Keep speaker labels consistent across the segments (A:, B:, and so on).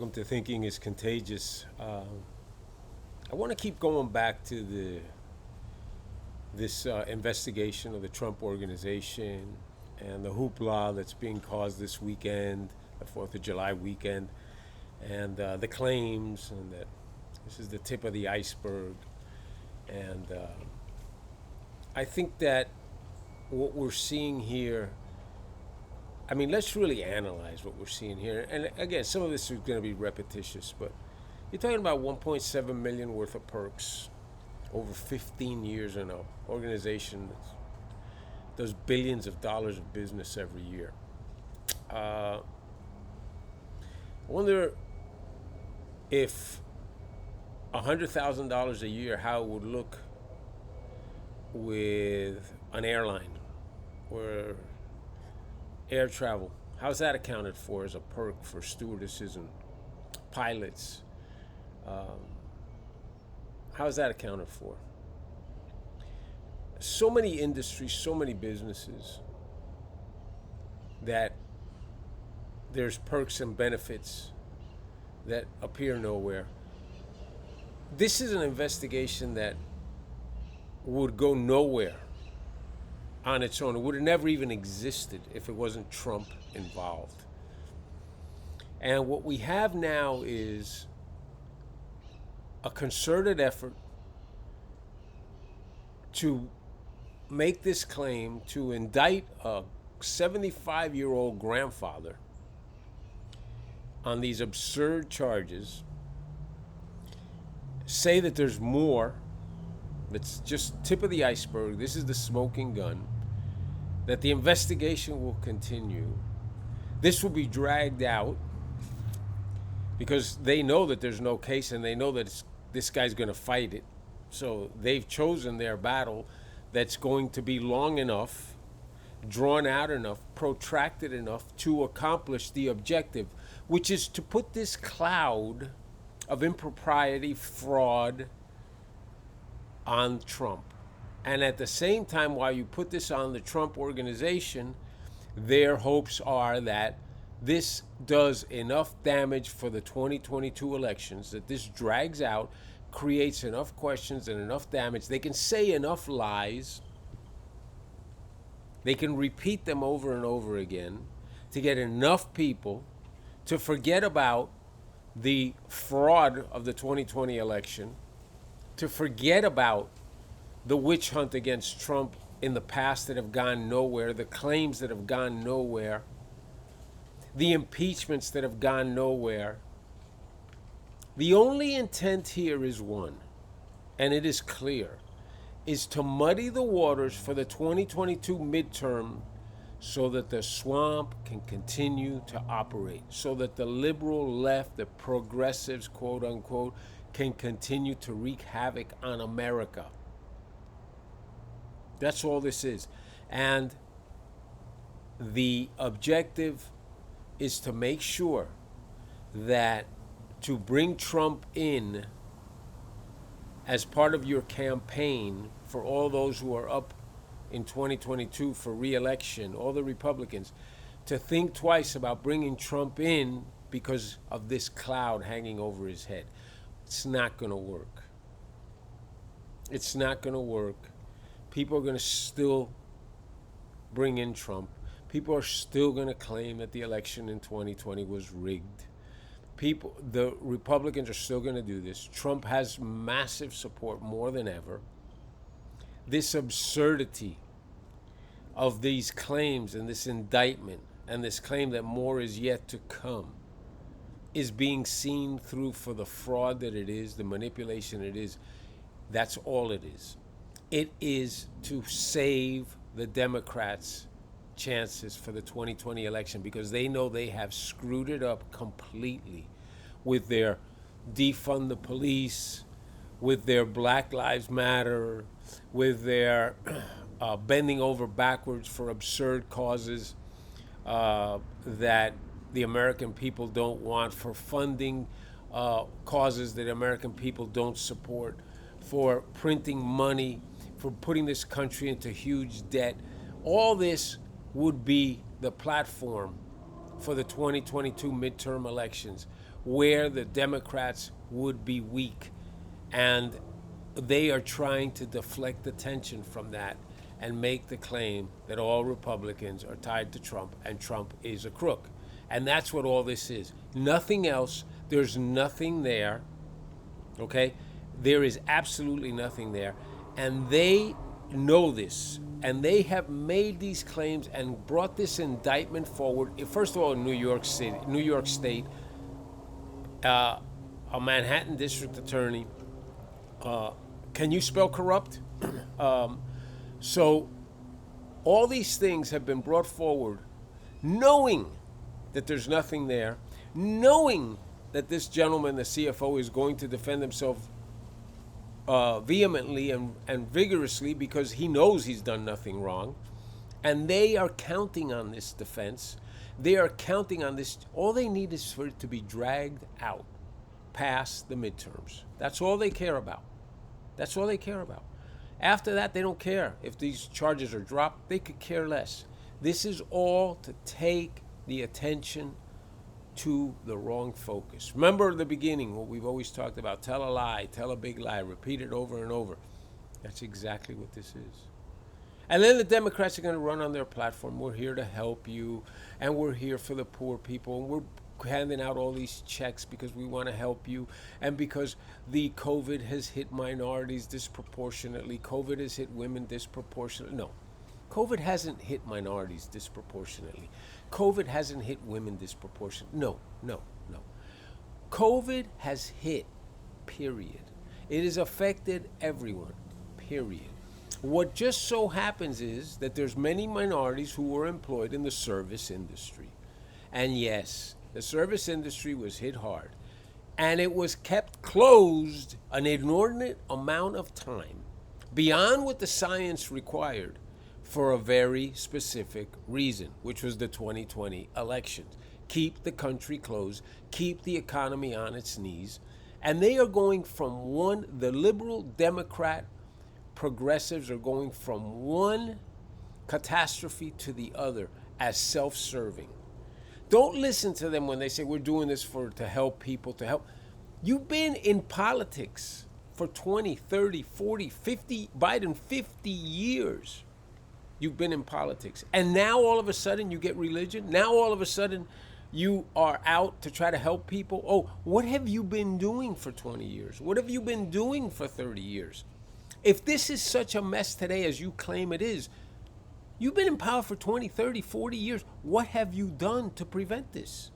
A: welcome to Thinking is Contagious. I want to keep going back to this investigation of the Trump organization and the hoopla that's being caused this weekend, the 4th of July weekend, and the claims, and that this is the tip of the iceberg. And I think that what we're seeing here, I mean, let's really analyze what we're seeing here. And again, some of this is going to be repetitious, but you're talking about 1.7 million worth of perks over 15 years in an organization that does billions of dollars of business every year. I wonder if $100,000 a year, how it would look with an airline or air travel. How's that accounted for as a perk for stewardesses and pilots? How's that accounted for? So many industries, so many businesses that there's perks and benefits that appear nowhere. This is an investigation that would go nowhere on its own. It would have never even existed if it wasn't Trump involved. And what we have now is a concerted effort to make this claim, to indict a 75-year-old grandfather on these absurd charges, say that there's more, that's just tip of the iceberg, this is the smoking gun, that the investigation will continue. This will be dragged out because they know that there's no case and they know that this guy's going to fight it. So they've chosen their battle that's going to be long enough, drawn out enough, protracted enough to accomplish the objective, which is to put this cloud of impropriety, fraud on Trump. And at the same time, while you put this on the Trump organization, their hopes are that this does enough damage for the 2022 elections, that this drags out, creates enough questions and enough damage. They can say enough lies. They can repeat them over and over again to get enough people to forget about the fraud of the 2020 election, to forget about the witch hunt against Trump in the past that have gone nowhere, the claims that have gone nowhere, the impeachments that have gone nowhere. The only intent here is one, and it is clear, is to muddy the waters for the 2022 midterm so that the swamp can continue to operate, so that the liberal left, the progressives, quote unquote, can continue to wreak havoc on America. That's all this is. And the objective is to make sure that to bring Trump in as part of your campaign for all those who are up in 2022 for re-election, all the Republicans, to think twice about bringing Trump in because of this cloud hanging over his head. It's not going to work. It's not going to work. People are going to still bring in Trump. People are still going to claim that the election in 2020 was rigged. The Republicans are still going to do this. Trump has massive support, more than ever. This absurdity of these claims and this indictment and this claim that more is yet to come is being seen through for the fraud that it is, the manipulation it is. That's all it is. It is to save the Democrats' chances for the 2020 election because they know they have screwed it up completely with their defund the police, with their Black Lives Matter, with their bending over backwards for absurd causes that the American people don't want, for funding causes that American people don't support, for printing money, for putting this country into huge debt. All this would be the platform for the 2022 midterm elections, where the Democrats would be weak. And they are trying to deflect attention from that and make the claim that all Republicans are tied to Trump and Trump is a crook. And that's what all this is. Nothing else. There's nothing there. Okay? There is absolutely nothing there. And they know this. And they have made these claims and brought this indictment forward. First of all, in New York City, New York State, a Manhattan district attorney. Can you spell corrupt? So all these things have been brought forward knowing that there's nothing there, knowing that this gentleman, the CFO, is going to defend himself vehemently and vigorously because he knows he's done nothing wrong. And they are counting on this defense. They are counting on this. All they need is for it to be dragged out past the midterms. That's all they care about. That's all they care about. After that, they don't care if these charges are dropped. They could care less. This is all to take the attention to the wrong focus. Remember at the beginning what we've always talked about: tell a lie, tell a big lie, repeat it over and over. That's exactly what this is. And then the Democrats are going to run on their platform: we're here to help you, and we're here for the poor people, and we're handing out all these checks because we want to help you, and because the COVID has hit minorities disproportionately, COVID has hit women disproportionately. No, COVID hasn't hit minorities disproportionately. COVID hasn't hit women disproportionately. No. COVID has hit, period. It has affected everyone, period. What just so happens is that there's many minorities who were employed in the service industry. And yes, the service industry was hit hard. And it was kept closed an inordinate amount of time, beyond what the science required, for a very specific reason, which was the 2020 elections. Keep the country closed, keep the economy on its knees. And they are going from the liberal Democrat progressives are going from one catastrophe to the other as self-serving. Don't listen to them when they say we're doing this to help people, to help. You've been in politics for 20, 30, 40, 50, Biden, 50 years. You've been in politics. And now all of a sudden you get religion. Now all of a sudden you are out to try to help people. Oh, what have you been doing for 20 years? What have you been doing for 30 years? If this is such a mess today as you claim it is, you've been in power for 20, 30, 40 years. What have you done to prevent this?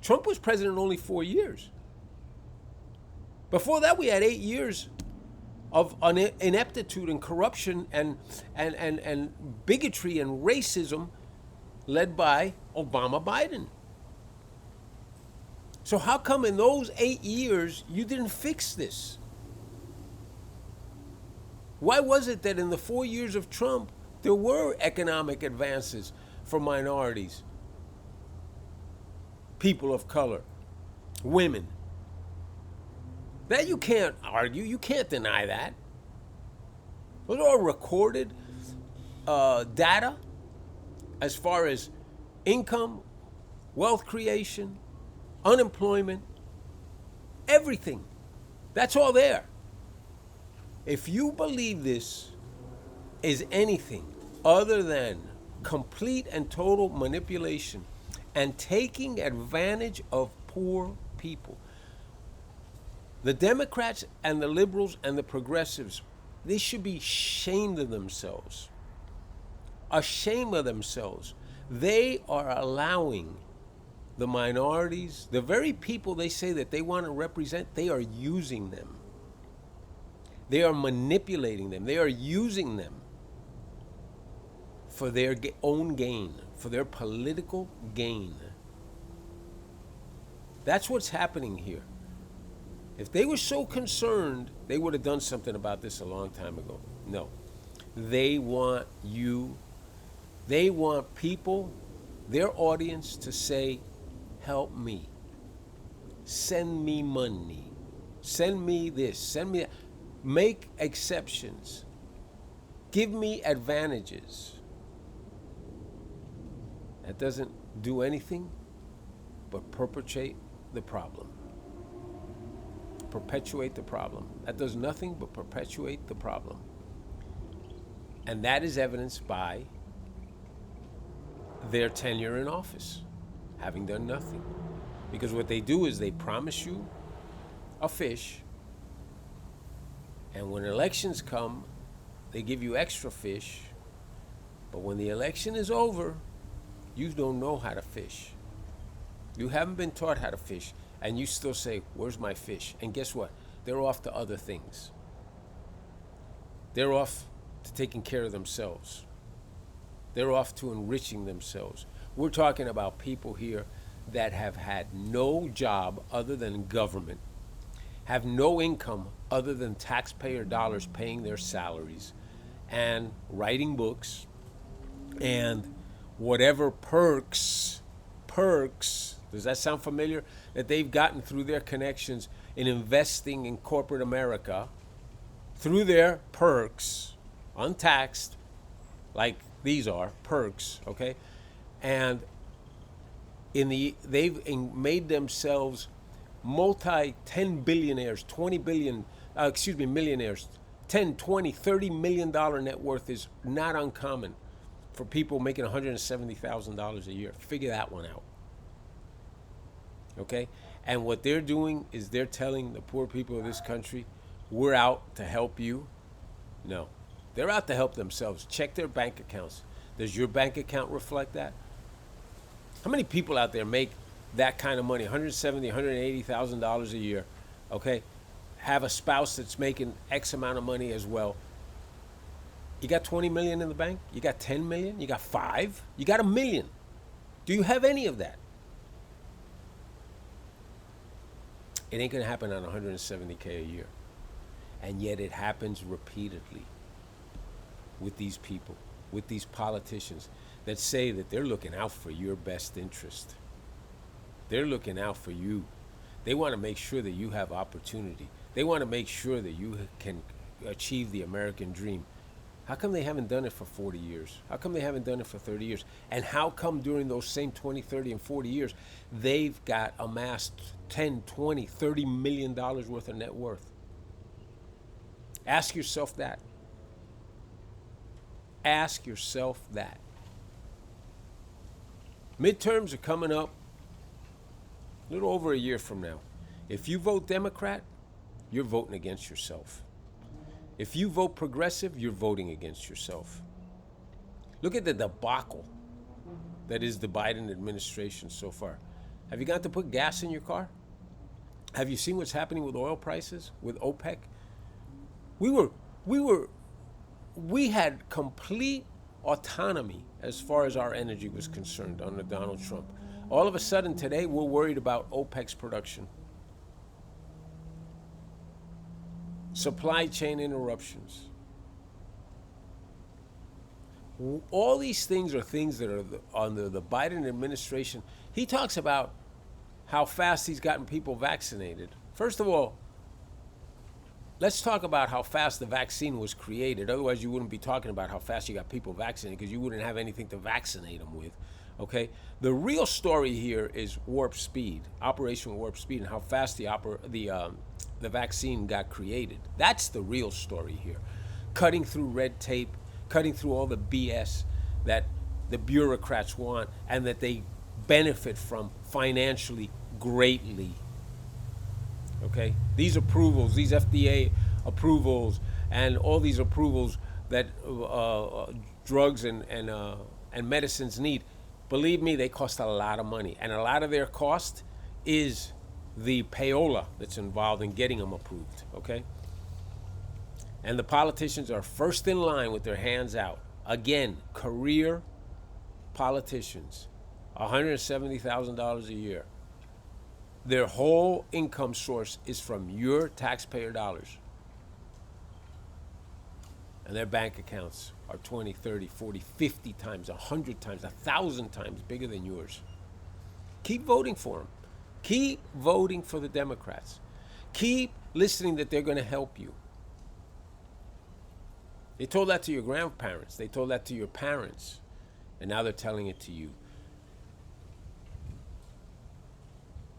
A: Trump was president only 4 years. Before that, we had 8 years of ineptitude and corruption and bigotry and racism led by Obama Biden. So how come in those 8 years you didn't fix this? Why was it that in the 4 years of Trump, there were economic advances for minorities, people of color, women? That you can't argue. You can't deny that. Those are all recorded data as far as income, wealth creation, unemployment, everything. That's all there. If you believe this is anything other than complete and total manipulation and taking advantage of poor people, the Democrats and the liberals and the progressives, they should be ashamed of themselves. Ashamed of themselves. They are allowing the minorities, the very people they say that they want to represent, they are using them. They are manipulating them. They are using them for their own gain, for their political gain. That's what's happening here. If they were so concerned, they would have done something about this a long time ago. No. They want people, their audience, to say, help me. Send me money. Send me this. Send me that. Make exceptions. Give me advantages. That doesn't do anything but perpetuate the problem. Perpetuate the problem. That does nothing but perpetuate the problem. And that is evidenced by their tenure in office, having done nothing. Because what they do is they promise you a fish, and when elections come, they give you extra fish. But when the election is over, you don't know how to fish. You haven't been taught how to fish, and you still say, "Where's my fish?" And guess what? They're off to other things. They're off to taking care of themselves. They're off to enriching themselves. We're talking about people here that have had no job other than government, have no income other than taxpayer dollars paying their salaries, and writing books, and whatever perks, does that sound familiar? That they've gotten through their connections in investing in corporate America, through their perks, untaxed, like these are perks, okay? And they've made themselves multi-10 billionaires, 20 billion, millionaires. 10, 20, $30 million net worth is not uncommon for people making $170,000 a year. Figure that one out. Okay? And what they're doing is they're telling the poor people of this country, we're out to help you. No. They're out to help themselves. Check their bank accounts. Does your bank account reflect that? How many people out there make that kind of money, $170,000, $180,000 a year, okay? Have a spouse that's making X amount of money as well. You got 20 million in the bank? You got 10 million? You got 5? You got 1 million? Do you have any of that? It ain't gonna happen on 170K a year. And yet it happens repeatedly with these people, with these politicians that say that they're looking out for your best interest. They're looking out for you. They want to make sure that you have opportunity. They want to make sure that you can achieve the American dream. How come they haven't done it for 40 years? How come they haven't done it for 30 years? And how come during those same 20, 30, and 40 years, they've got amassed 10, 20, $30 million worth of net worth? Ask yourself that. Ask yourself that. Midterms are coming up a little over a year from now. If you vote Democrat, you're voting against yourself. If you vote progressive, you're voting against yourself. Look at the debacle that is the Biden administration so far. Have you got to put gas in your car? Have you seen what's happening with oil prices, with OPEC? We had complete autonomy as far as our energy was concerned under Donald Trump. All of a sudden today, we're worried about OPEC's production. Supply chain interruptions. All these things are things that are under the Biden administration. He talks about how fast he's gotten people vaccinated. First of all, let's talk about how fast the vaccine was created. Otherwise, you wouldn't be talking about how fast you got people vaccinated because you wouldn't have anything to vaccinate them with. Okay? The real story here is warp speed, Operation Warp Speed, and how fast the vaccine got created. That's the real story here. Cutting through red tape, cutting through all the BS that the bureaucrats want and that they benefit from financially greatly. Okay? These approvals, these FDA approvals, and all these approvals that drugs and medicines need, believe me, they cost a lot of money. And a lot of their cost is the payola that's involved in getting them approved, okay? And the politicians are first in line with their hands out. Again, career politicians, $170,000 a year. Their whole income source is from your taxpayer dollars. And their bank accounts are 20, 30, 40, 50 times, 100 times, 1,000 times bigger than yours. Keep voting for them. Keep voting for the Democrats. Keep listening that they're going to help you. They told that to your grandparents. They told that to your parents. And now they're telling it to you.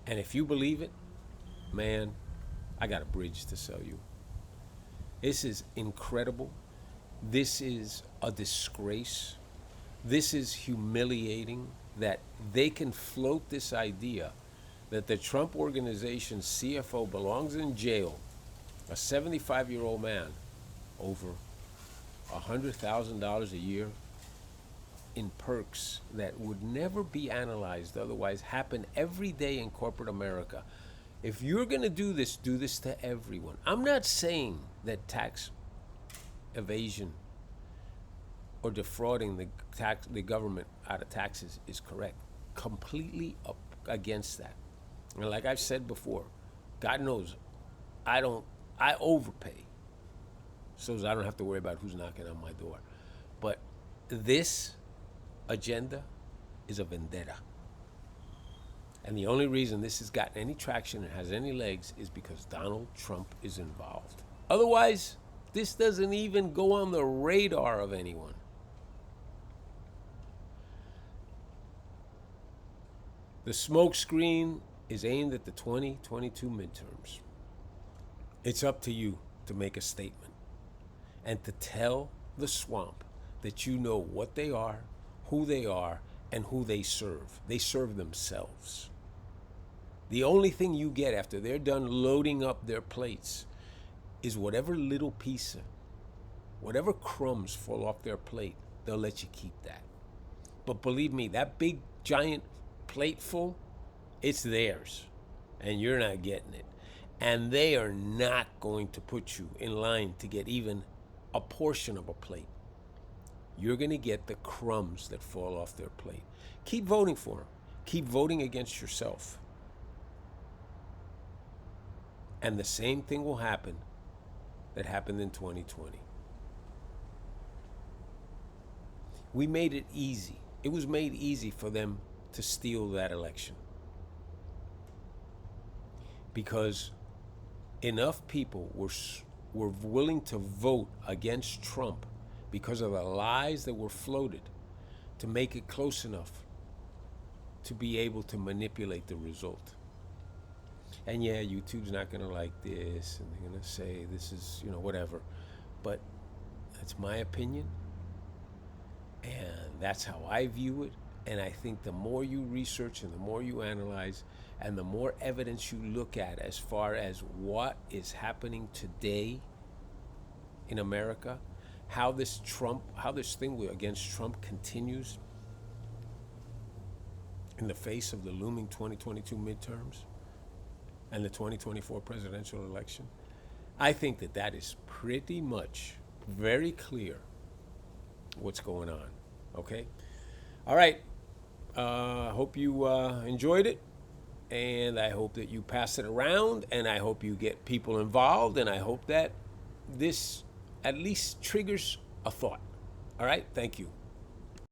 A: And if you believe it, man, I got a bridge to sell you. This is incredible. This is a disgrace. This is humiliating that they can float this idea that the Trump organization's CFO belongs in jail, a 75-year-old man, over $100,000 a year in perks that would never be analyzed otherwise, happen every day in corporate America. If you're going to do this to everyone. I'm not saying that tax evasion or defrauding the government out of taxes is correct. Completely up against that. And like I've said before, God knows I overpay so I don't have to worry about who's knocking on my door. But this agenda is a vendetta. And the only reason this has gotten any traction and has any legs is because Donald Trump is involved. Otherwise, this doesn't even go on the radar of anyone. The smokescreen is aimed at the 2022 midterms. It's up to you to make a statement and to tell the swamp that you know what they are, who they are, and who they serve. They serve themselves. The only thing you get after they're done loading up their plates is whatever little piece, whatever crumbs fall off their plate, they'll let you keep that. But believe me, that big, giant plate full, it's theirs, and you're not getting it. And they are not going to put you in line to get even a portion of a plate. You're going to get the crumbs that fall off their plate. Keep voting for them. Keep voting against yourself. And the same thing will happen that happened in 2020. We made it easy. It was made easy for them to steal that election. Because enough people were willing to vote against Trump because of the lies that were floated to make it close enough to be able to manipulate the result. And yeah, YouTube's not going to like this, and they're going to say this is, whatever. But that's my opinion, and that's how I view it. And I think the more you research and the more you analyze and the more evidence you look at as far as what is happening today in America, how this thing against Trump continues in the face of the looming 2022 midterms and the 2024 presidential election, I think that is pretty much very clear what's going on. Okay? All right. Hope you enjoyed it, and I hope that you pass it around, and I hope you get people involved, and I hope that this at least triggers a thought. All right? Thank you.